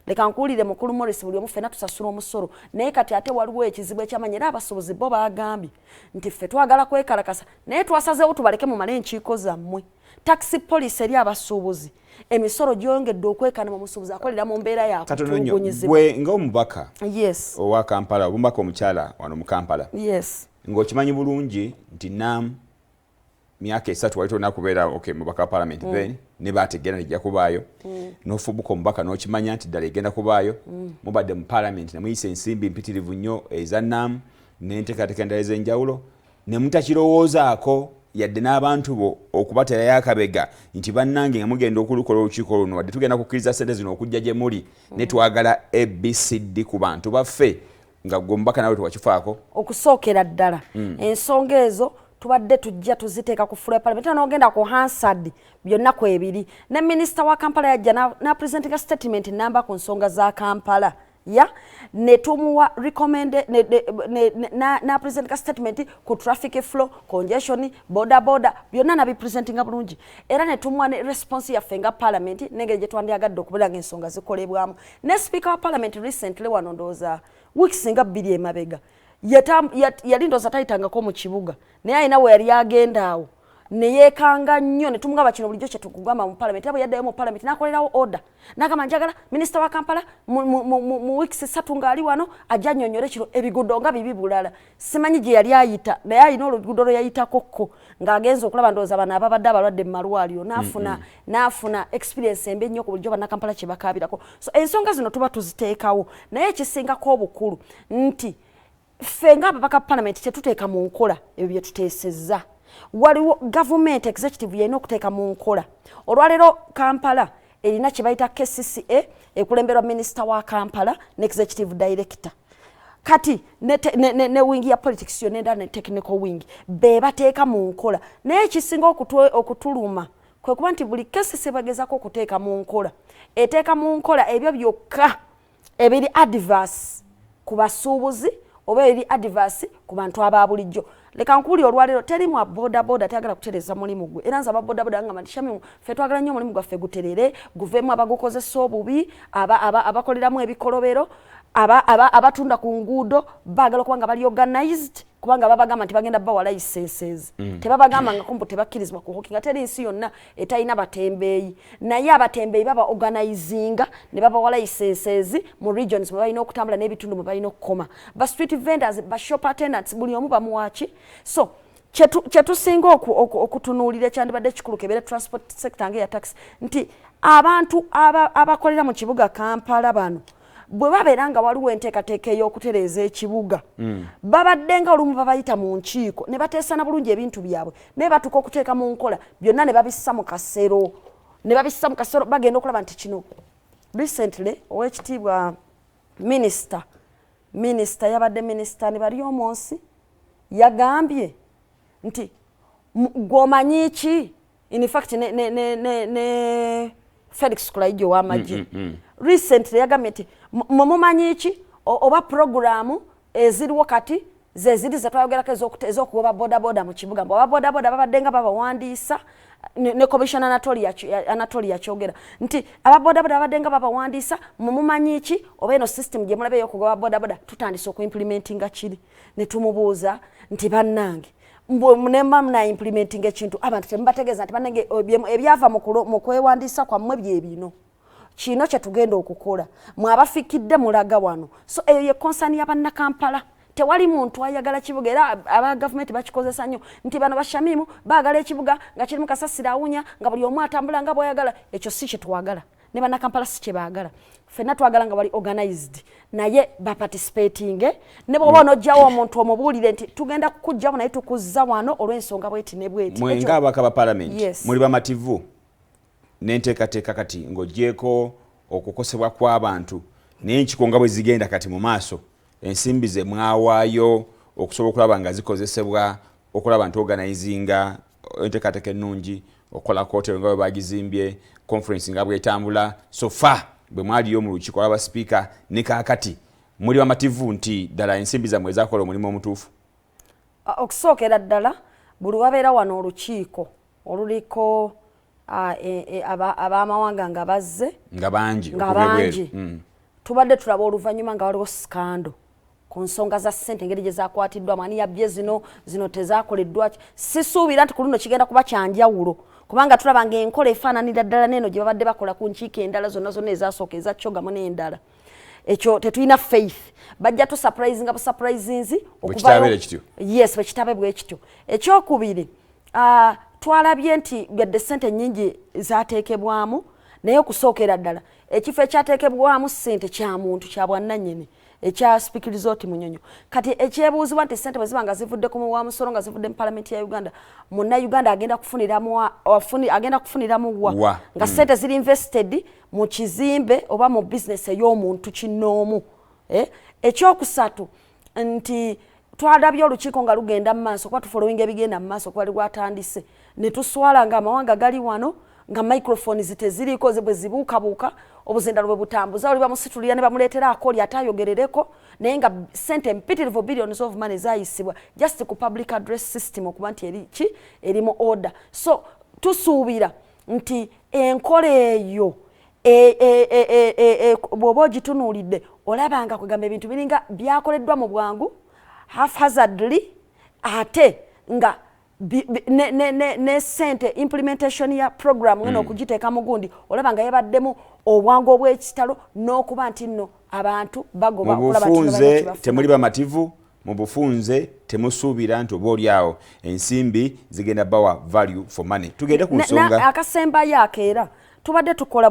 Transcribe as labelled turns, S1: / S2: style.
S1: leka nkuulire mukulu Morris buli omu ffenna tusasula omusolo naye kati ate waliwo ekizibu ekyamanya era abasuubuzi bo bagambye nti ffe twagala kwekalakasa naye twasazeewo tubaleke mu male enkiiko zammwe taxi police eri abasuubuzi emisoro gyongedde okwekana mu musuubuzi akolera mu mbeera yakutulugunyizibwa
S2: gwe ng'omubaka
S1: yes
S2: owa Kampala omubaka omukyala wano mu Kampala
S1: yes
S2: ng'okimanyi bulungi nti nam myaka 3 wali tolina kubeera mubaka wa parliament then ne baategeera nejja kubaayo n'ofubuka omubaka n'okimanya nti ddala egenda kubaayo mubadde mu parliament ne muyisa ensimbi mpitirivu nnyo eza nam n'enteekateeka endala ez'enjawulo ne mutakirowoozaako yadde n'abantu bo okubaterayo akabega nti bannange nga mugenda okulukola olukiiko luno wadde tugenda kukkiriza ssente zino okujja gye muli ne twagala ABCD ku bantu baffe nga gwe omubaka nawe tewakifaako okusookera
S1: ddala ensonga ezo tubadde tujja tuziteeka ku floor parliament n'ogenda ku Hansard byonna kwebiri ne minister wa Kampala yajja na presenting statement namba ku nsonga za Kampala ya ne tumuwa recommend na presenting statement ku traffic flow congestion boda byonna na bi presenting bulungi era ne tumuwa ne response ya fenga parliament nenge je twandyagadde okubula ng'ensonga zikolebwamu ne speaker wa parliament recently wanondoza weeks nga 2 emabega yali ndoza tayitangako mu kibuga naye ayina we yali agenda awo ne yeekanga nnyo ne tumugamba kino bulijjo kye tukugamba mu parliament abo yaddayo mu parliament n'akolerawo order n'agamba njagala minister wa Kampala mu weeks 3 ng'ali wano ajja annyonnyole kino ebigudo nga bibi bulala simanyi gye yali ayita naye ayina olugudo lwe yayitako ng'agenza okulaba ndowooza bano ababadde abalwadde mu malwaliro n'afuna experience embi ennyo ku bulijjo bannakampala kye bakaabirako so ensonga zino tuba tuziteekawo naye ekisingako obukulu nti ffe ng'ababaka parliament tetuteeka mu nkola ebyo bye tuteesezza waliwo government executive yena okuteeka mu nkola olwaleero Kampala erina kye bayita KCCA ekulemberwa minister wa Kampala ne executive director kati ne wing ya politics yonenda ne technical wing be bateeka mu nkola naye ekisinga okutuluma kwe kuba nti buli KCCA bagezako okuteeka mu nkola eteeka mu nkola ebyo byokka ebiri adverse ku basuubuzi oba eri adverse ku bantu ababulijjo leka nkuli olwalero teri mu boda tayagala kutereza mulimu gwe era nza boda nga Shamim ffe twagala nnyo mulimu gwaffe guterere guvemu abagukozesa obubi abakoleramu ebikolobero abatunda ku nguudo bagala kubanga bali organized kubanga babagamba nti bagenda bawa licenses tebabagamba nga kumbu tebakkirizibwa ku hooking ate ensi yonna etayina batembeeyi naye abatembeeyi baba organizinga ne babawa licenses mu regions mwe balina okutambula n'ebitundu mwe balina okukoma ba street vendors ba shop attendants buli omu bamuwaki so kyetusinga okutunuulira ekyandibadde kikulu kebeera transport sector nga eya taxi nti abantu abakolera mu kibuga Kampala bano bwe babeera nga waliwo enteekateeka ey'okutereeza ekibuga babadde nga olumu babayita mu nkiiko ne bateesana bulungi ebintu byabwe naye batuuka okuteeka mu nkola byonna ne babissa mu kasero bagenda okulaba nti kino recently ow'ekitiibwa minisita yabadde minisita ne bali omonsi yagambye nti gwomanyi ki in fact ne Felix Kulaijo w'amagye recently yagambye nti mumumanyi ki oba programu eziriwo kati zeziri zetwayogerako ez'okugoba boda mu kibuga mbu aba boda babadde nga babawandiisa ne commissioner Anatolia yakyogera nti aba boda babadde nga babawandiisa mumumanyi ki oba eno system gye mulabe y'okugoba boda tutandise okuimplementinga kiri ne tumubuuza nti bannange nemba muna implementing ekintu abantu temubategeeza nti bannange ebyava mu kwewandiisa kwammwe bye bino kino kye tugenda okukola mwabafikidde mulaga wano so eyo ye concern y'abannakampala tewali muntu ayagala kibuga era aba government bakikozesa nnyo nti bano bashamimu baagala ekibuga nga kirimu kasasira awunya nga buli omu atambula nga bw'ayagala ekyo si kye twagala ne bannakampala si kye baagala ffenna twagala nga bali organized naye baparticipating ne bw'oba onojjawo omuntu omubuulire nti tugenda kukujjawo naye tukuzza wano olw'ensonga bweti ne bweti
S2: mwe ng'ababaka ba parliament muli bamativu n'enteekateeka kati ng'oggyeko okukosebwa kw'abantu naye enkikonga bwe zigenda kati mu maaso ensimbi ze mwawaayo okusobola okulaba nga zikozesebwa okulaba nti organizinga enteekateeka ennungi okola kootero nga bwe bagizimbye conference nga bwetambula sofa bwe mwaliyo mu lukiiko lw'abasipiika ne kaakati muli bamativu nti ddala ensimbi zammwe ezakola omulimu omutuufu
S1: okusookera ddala buli wabeera wano olukiiko oluliko ab'amawanga nga bazze
S2: nga bangi
S1: tubadde tulaba oluvannyuma nga waliwo skando ku nsonga za ssente engeri gye zakwatiddwa mani yabbye zino tezakoleddwa sisuubira nti ku luno kigenda kuba kyanjawulo kubanga tulabanga enkola efaananira ddala neeno gye babadde bakola ku nkiiko endala zonna ezasooka ezakyogamu n'endala ekyo tetulina faith bajja tu surprisinga bu surprisinzi
S2: okuvayo
S1: yes bwekitabe bwekityo ekyokubiri twalabye nti gadde ssente nnyingi zateekebwamu naye okusookera ddala ekifo ekyateekebwamu ssente kya muntu kya bwannannyini ekyaspikiriza oti Munyonyo kati ekyebuuzibwa nti ssente bwe ziba nga zivudde ku wa musolo nga zivudde mu palamenti ya Uganda munnayuganda agenda kufuniramu wa nga ssente ziri invested mu kizimbe oba mu bizinesi ey'omuntu kinnoomu ekyokusatu nti twalabye olukiiko nga lugenda mu maaso kuba tufolowinga ebigenda mu maaso kuba lwatandise ne tuswala nga amawanga gali wano nga microphones teziriko bwe zibuukabuuka obuzindalo bwe butambuza oli bamusitulira ne bamuleetera akoli atayogerereko naye nga ssente mpitirivu billions of money zayisibwa just ku public address system okuba nti erimu order so tusuubira nti enkola eyo bw'oba ogitunuulidde olabanga kugamba ebintu biringa byakoleddwa mu bwangu haphazardly ate nga ne ssente implementation ya program ngeno okugiteeka mu gundi olaba nga yabaddemu obwangu obw'ekitalo n'okuba nti nno abantu bagoba
S2: mubufunze temuli bamativu mu bufunze temusuubira nti oba oliawo ensimbi zigenda bawa value for money tugende ku nsonga
S1: akasembayo akeera tubadde tukola